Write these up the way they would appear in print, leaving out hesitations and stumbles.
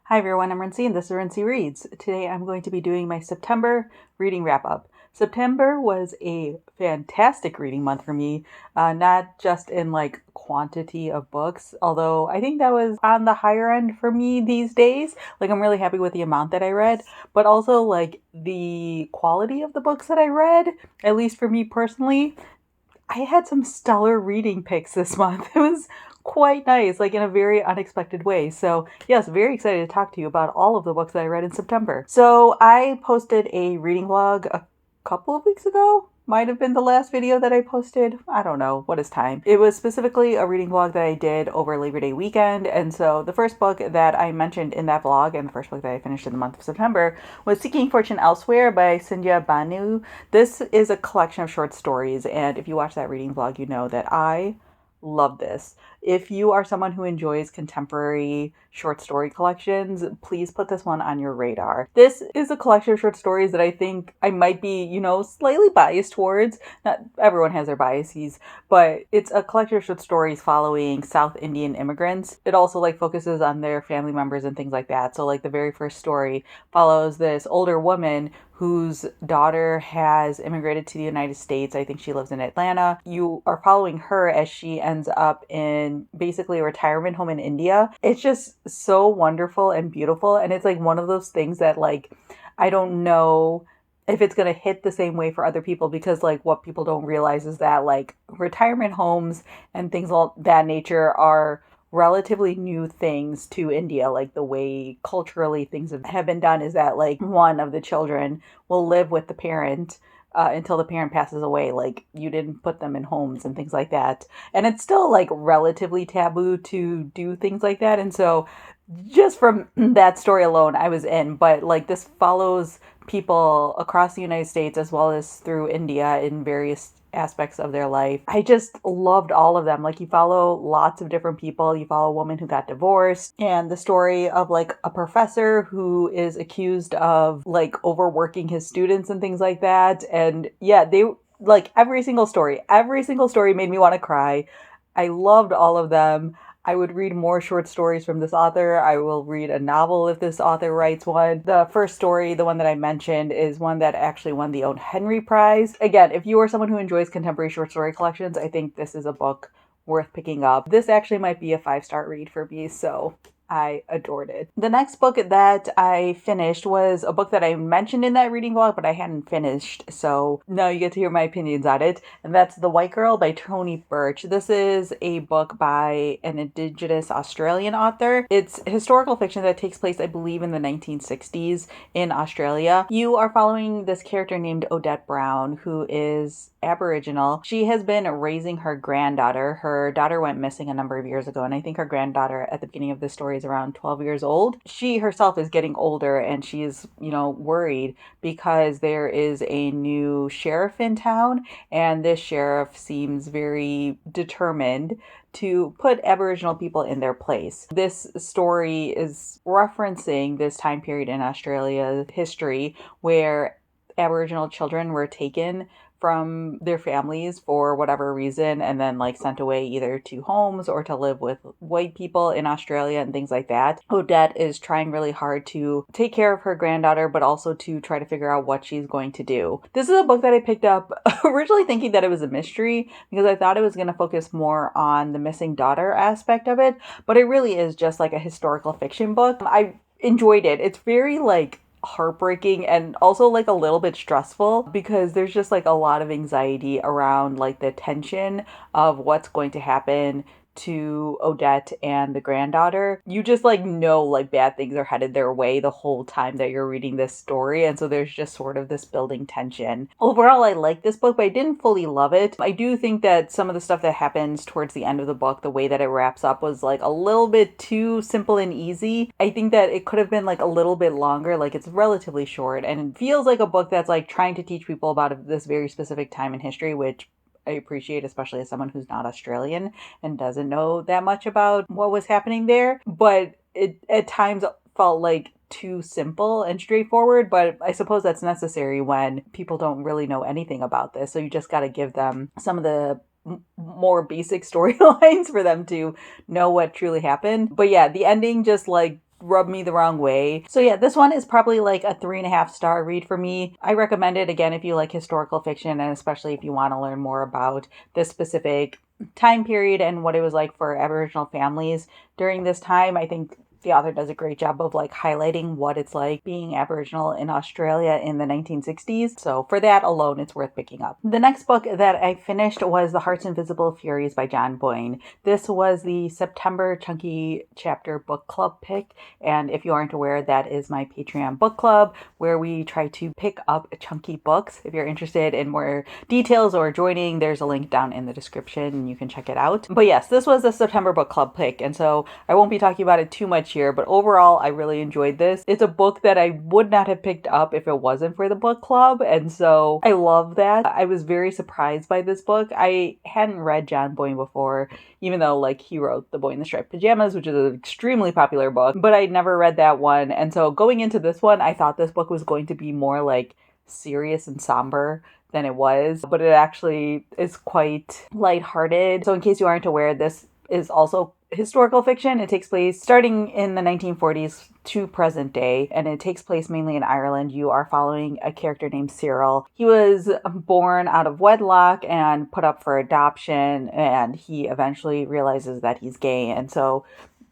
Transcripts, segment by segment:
Hi everyone, I'm Rincey and this is Rincey Reads. Today I'm going to be doing my September reading wrap up. September was a fantastic reading month for me, not just in like quantity of books, although I think that was on the higher end for me these days. Like I'm really happy with the amount that I read, but also like the quality of the books that I read, at least for me personally. I had some stellar reading picks this month. It was quite nice, like in a very unexpected way. So, yes, very excited to talk to you about all of the books that I read in September. So, I posted a reading vlog a couple of weeks ago. Might have been the last video that I posted. I don't know. What is time? It was specifically a reading vlog that I did over Labor Day weekend. And so the first book that I mentioned in that vlog and the first book that I finished in the month of September was Seeking Fortune Elsewhere by Sindya Bhanoo. This is a collection of short stories. And if you watch that reading vlog, you know that I love this. If you are someone who enjoys contemporary short story collections, please put this one on your radar. This is a collection of short stories that I think I might be, slightly biased towards. Not everyone has their biases, but it's a collection of short stories following South Indian immigrants. It also like focuses on their family members and things like that. So like the very first story follows this older woman whose daughter has immigrated to the United States. I think she lives in Atlanta. You are following her as she ends up in basically a retirement home in India. It's just so wonderful and beautiful. And it's like one of those things that like, I don't know if it's going to hit the same way for other people, because like what people don't realize is that like retirement homes and things of that nature are relatively new things to India. Like the way culturally things have been done is that like one of the children will live with the parent until the parent passes away. Like you didn't put them in homes and things like that. And it's still like relatively taboo to do things like that. And so just from that story alone, I was in. But like this follows people across the United States as well as through India in various aspects of their life. I just loved all of them. Like you follow lots of different people. You follow a woman who got divorced and the story of like a professor who is accused of like overworking his students and things like that. And yeah, they like every single story made me want to cry. I loved all of them. I would read more short stories from this author. I will read a novel if this author writes one. The first story, the one that I mentioned, is one that actually won the O. Henry Prize. Again, if you are someone who enjoys contemporary short story collections, I think this is a book worth picking up. This actually might be a 5-star read for me, so I adored it. The next book that I finished was a book that I mentioned in that reading vlog, but I hadn't finished. So now you get to hear my opinions on it. And that's The White Girl by Toni Birch. This is a book by an Indigenous Australian author. It's historical fiction that takes place, I believe, in the 1960s in Australia. You are following this character named Odette Brown, who is Aboriginal. She has been raising her granddaughter. Her daughter went missing a number of years ago, and I think her granddaughter at the beginning of this story is around 12 years old. She herself is getting older, and she is, worried because there is a new sheriff in town, and this sheriff seems very determined to put Aboriginal people in their place. This story is referencing this time period in Australia's history where Aboriginal children were taken from their families for whatever reason and then like sent away either to homes or to live with white people in Australia and things like that. Odette is trying really hard to take care of her granddaughter, but also to try to figure out what she's going to do. This is a book that I picked up originally thinking that it was a mystery because I thought it was going to focus more on the missing daughter aspect of it, but it really is just like a historical fiction book. I enjoyed it. It's very like heartbreaking and also like a little bit stressful because there's just like a lot of anxiety around like the tension of what's going to happen to Odette and the granddaughter. You just like know like bad things are headed their way the whole time that you're reading this story, and so there's just sort of this building tension. Overall, I like this book, but I didn't fully love it. I do think that some of the stuff that happens towards the end of the book, the way that it wraps up, was like a little bit too simple and easy. I think that it could have been like a little bit longer. Like it's relatively short and it feels like a book that's like trying to teach people about this very specific time in history, which I appreciate, especially as someone who's not Australian and doesn't know that much about what was happening there. But it at times felt like too simple and straightforward, but I suppose that's necessary when people don't really know anything about this. So you just got to give them some of the more basic storylines for them to know what truly happened. But yeah, the ending just like rubbed me the wrong way. So yeah, this one is probably like a 3.5 star read for me. I recommend it again if you like historical fiction, and especially if you want to learn more about this specific time period and what it was like for Aboriginal families during this time. I think the author does a great job of like highlighting what it's like being Aboriginal in Australia in the 1960s. So for that alone, it's worth picking up. The next book that I finished was The Heart's Invisible Furies by John Boyne. This was the September Chunky Chapter Book Club pick. And if you aren't aware, that is my Patreon book club where we try to pick up chunky books. If you're interested in more details or joining, there's a link down in the description and you can check it out. But yes, this was a September book club pick. And so I won't be talking about it too much here, but overall, I really enjoyed this. It's a book that I would not have picked up if it wasn't for the book club, and so I love that. I was very surprised by this book. I hadn't read John Boyne before, even though like he wrote The Boy in the Striped Pajamas, which is an extremely popular book, but I'd never read that one. And so going into this one, I thought this book was going to be more like serious and somber than it was, but it actually is quite lighthearted. So in case you aren't aware, this is also historical fiction. It takes place starting in the 1940s to present day, and it takes place mainly in Ireland. You are following a character named Cyril. He was born out of wedlock and put up for adoption, and he eventually realizes that he's gay, and so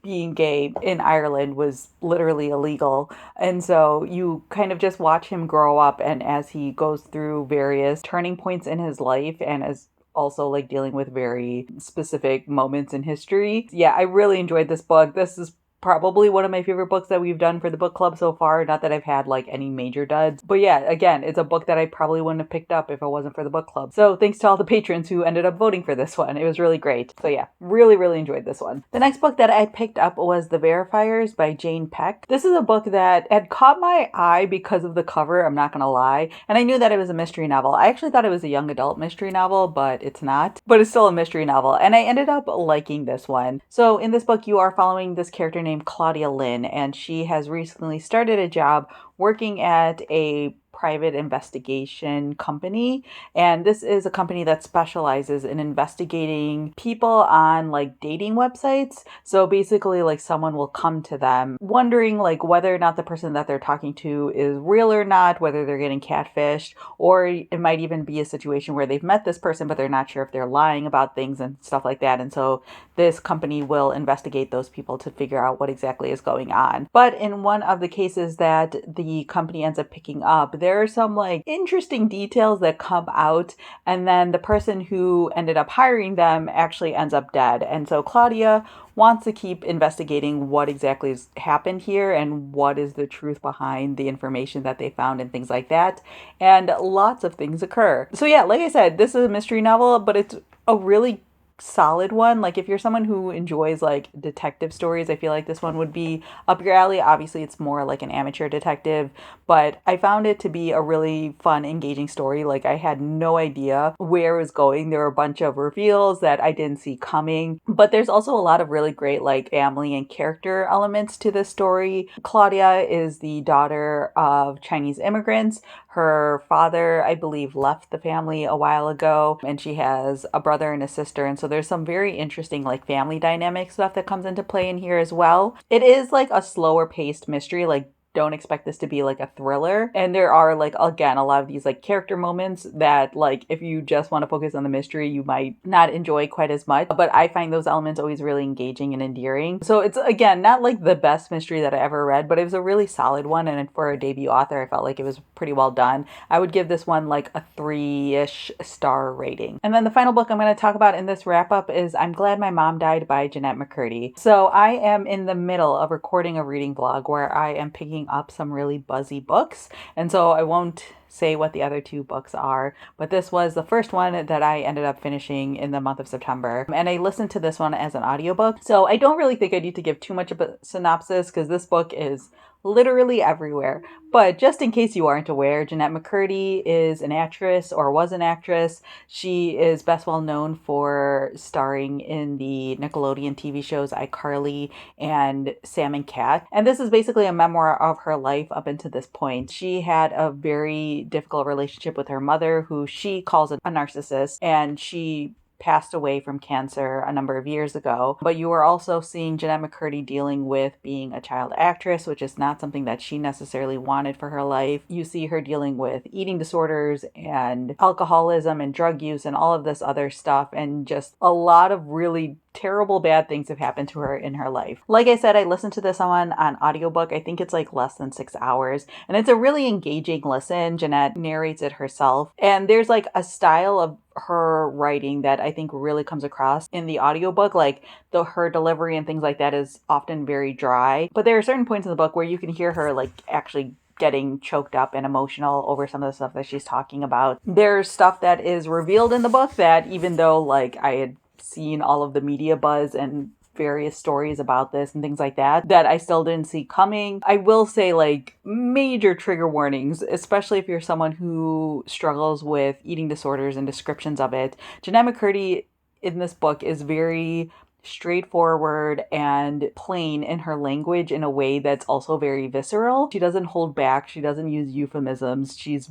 being gay in Ireland was literally illegal. And so you kind of just watch him grow up, and as he goes through various turning points in his life and as also like dealing with very specific moments in history. Yeah, I really enjoyed this book. This is probably one of my favorite books that we've done for the book club so far. Not that I've had like any major duds, but yeah, again, it's a book that I probably wouldn't have picked up if it wasn't for the book club. So thanks to all the patrons who ended up voting for this one. It was really great. So yeah, really enjoyed this one. The next book that I picked up was The Verifiers by Jane Pek. This is a book that had caught my eye because of the cover, I'm not gonna lie. And I knew that it was a mystery novel. I actually thought it was a young adult mystery novel, but it's not. But it's still a mystery novel. And I ended up liking this one. So in this book, you are following this character named Claudia Lynn, and she has recently started a job working at a private investigation company, and this is a company that specializes in investigating people on like dating websites. So basically like someone will come to them wondering like whether or not the person that they're talking to is real or not, whether they're getting catfished, or it might even be a situation where they've met this person but they're not sure if they're lying about things and stuff like that. And so this company will investigate those people to figure out what exactly is going on. But in one of the cases that the company ends up picking up, there are some like interesting details that come out, and then the person who ended up hiring them actually ends up dead. And so Claudia wants to keep investigating what exactly has happened here and what is the truth behind the information that they found and things like that. And lots of things occur. So yeah, like I said, this is a mystery novel, but it's a really solid one. Like if you're someone who enjoys like detective stories, I feel like this one would be up your alley. Obviously it's more like an amateur detective, but I found it to be a really fun, engaging story. Like I had no idea where it was going. There were a bunch of reveals that I didn't see coming, but there's also a lot of really great like family and character elements to this story. Claudia is the daughter of Chinese immigrants. Her father, I believe, left the family a while ago, and she has a brother and a sister. And so there's some very interesting like family dynamic stuff that comes into play in here as well. It is like a slower paced mystery. Like don't expect this to be like a thriller. And there are like, again, a lot of these like character moments that like if you just want to focus on the mystery, you might not enjoy quite as much. But I find those elements always really engaging and endearing. So it's, again, not like the best mystery that I ever read, but it was a really solid one. And for a debut author, I felt like it was pretty well done. I would give this one like a 3-ish star rating. And then the final book I'm going to talk about in this wrap up is I'm Glad My Mom Died by Jeanette McCurdy. So I am in the middle of recording a reading vlog where I am picking up some really buzzy books. And so I won't say what the other two books are, but this was the first one that I ended up finishing in the month of September. And I listened to this one as an audiobook. So I don't really think I need to give too much of a synopsis because this book is literally everywhere. But just in case you aren't aware, Jeanette McCurdy is an actress, or was an actress. She is best well known for starring in the Nickelodeon TV shows iCarly and Sam and Cat. And this is basically a memoir of her life up until this point. She had a very difficult relationship with her mother, who she calls a narcissist, and she passed away from cancer a number of years ago. But you are also seeing Jeanette McCurdy dealing with being a child actress, which is not something that she necessarily wanted for her life. You see her dealing with eating disorders and alcoholism and drug use and all of this other stuff, and just a lot of really terrible bad things have happened to her in her life. Like I said, I listened to this one on audiobook. I think it's like less than 6 hours, and it's a really engaging listen. Jeanette narrates it herself, and there's like a style of her writing that I think really comes across in the audiobook. Like her delivery and things like that is often very dry, but there are certain points in the book where you can hear her like actually getting choked up and emotional over some of the stuff that she's talking about. There's stuff that is revealed in the book that, even though like I had seen all of the media buzz and various stories about this and things like that, that I still didn't see coming. I will say, like, major trigger warnings, especially if you're someone who struggles with eating disorders and descriptions of it. Jeanette McCurdy in this book is very straightforward and plain in her language in a way that's also very visceral. She doesn't hold back. She doesn't use euphemisms. She's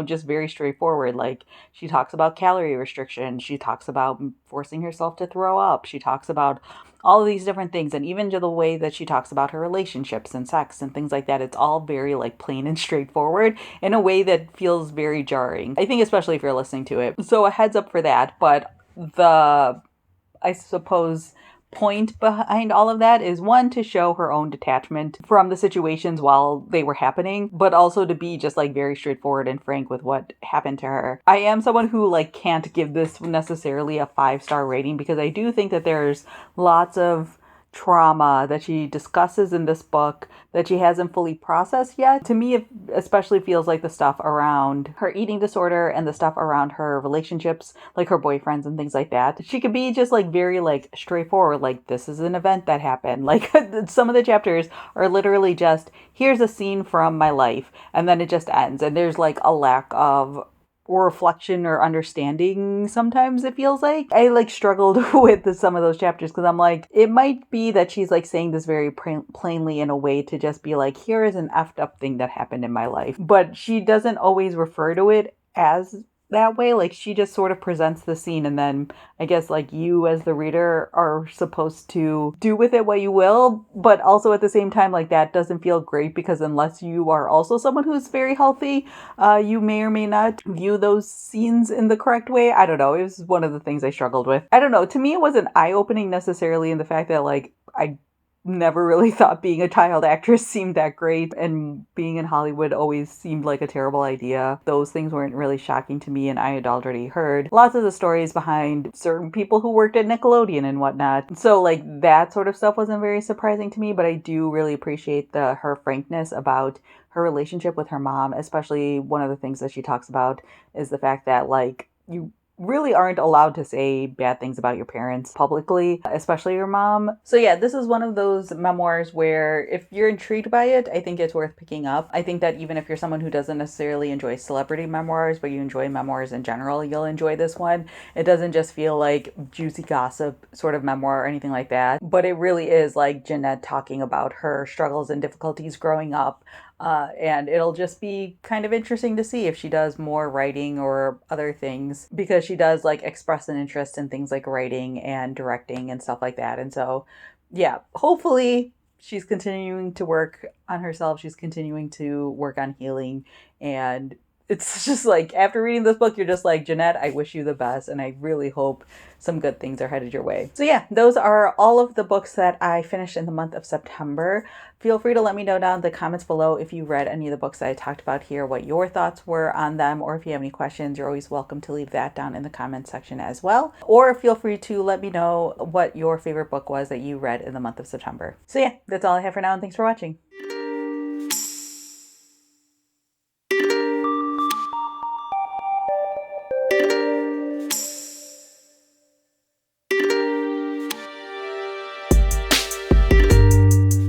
just very straightforward. Like, she talks about calorie restriction. She talks about forcing herself to throw up. She talks about all of these different things. And even to the way that she talks about her relationships and sex and things like that, it's all very like plain and straightforward in a way that feels very jarring. I think especially if you're listening to it. So a heads up for that. But I suppose point behind all of that is, one, to show her own detachment from the situations while they were happening, but also to be just like very straightforward and frank with what happened to her. I am someone who like can't give this necessarily a 5-star rating, because I do think that there's lots of trauma that she discusses in this book that she hasn't fully processed yet. To me, it especially feels like the stuff around her eating disorder and the stuff around her relationships, like her boyfriends and things like that. She could be just like very like straightforward, like, this is an event that happened. Like, some of the chapters are literally just, here's a scene from my life, and then it just ends. And there's like a lack of reflection or understanding. Sometimes it feels like I like struggled with some of those chapters, because I'm like, it might be that she's like saying this very plainly in a way to just be like, here is an effed up thing that happened in my life, but she doesn't always refer to it as that way. Like, she just sort of presents the scene, and then I guess like you as the reader are supposed to do with it what you will. But also at the same time, like, that doesn't feel great, because unless you are also someone who's very healthy, you may or may not view those scenes in the correct way. I don't know. It was one of the things I struggled with. I don't know. To me, it wasn't eye-opening necessarily in the fact that like I never really thought being a child actress seemed that great, and being in Hollywood always seemed like a terrible idea. Those things weren't really shocking to me, and I had already heard lots of the stories behind certain people who worked at Nickelodeon and whatnot. So like that sort of stuff wasn't very surprising to me, but I do really appreciate her frankness about her relationship with her mom. Especially one of the things that she talks about is the fact that like you really aren't allowed to say bad things about your parents publicly, especially your mom. So yeah, this is one of those memoirs where if you're intrigued by it, I think it's worth picking up. I think that even if you're someone who doesn't necessarily enjoy celebrity memoirs, but you enjoy memoirs in general, you'll enjoy this one. It doesn't just feel like juicy gossip sort of memoir or anything like that, but it really is like Jeanette talking about her struggles and difficulties growing up. And it'll just be kind of interesting to see if she does more writing or other things, because she does like express an interest in things like writing and directing and stuff like that. And so, yeah, hopefully she's continuing to work on herself. She's continuing to work on healing. And it's just like, after reading this book, you're just like, Jeanette, I wish you the best. And I really hope some good things are headed your way. So yeah, those are all of the books that I finished in the month of September. Feel free to let me know down in the comments below if you read any of the books that I talked about here, what your thoughts were on them, or if you have any questions, you're always welcome to leave that down in the comments section as well. Or feel free to let me know what your favorite book was that you read in the month of September. So yeah, that's all I have for now, and thanks for watching.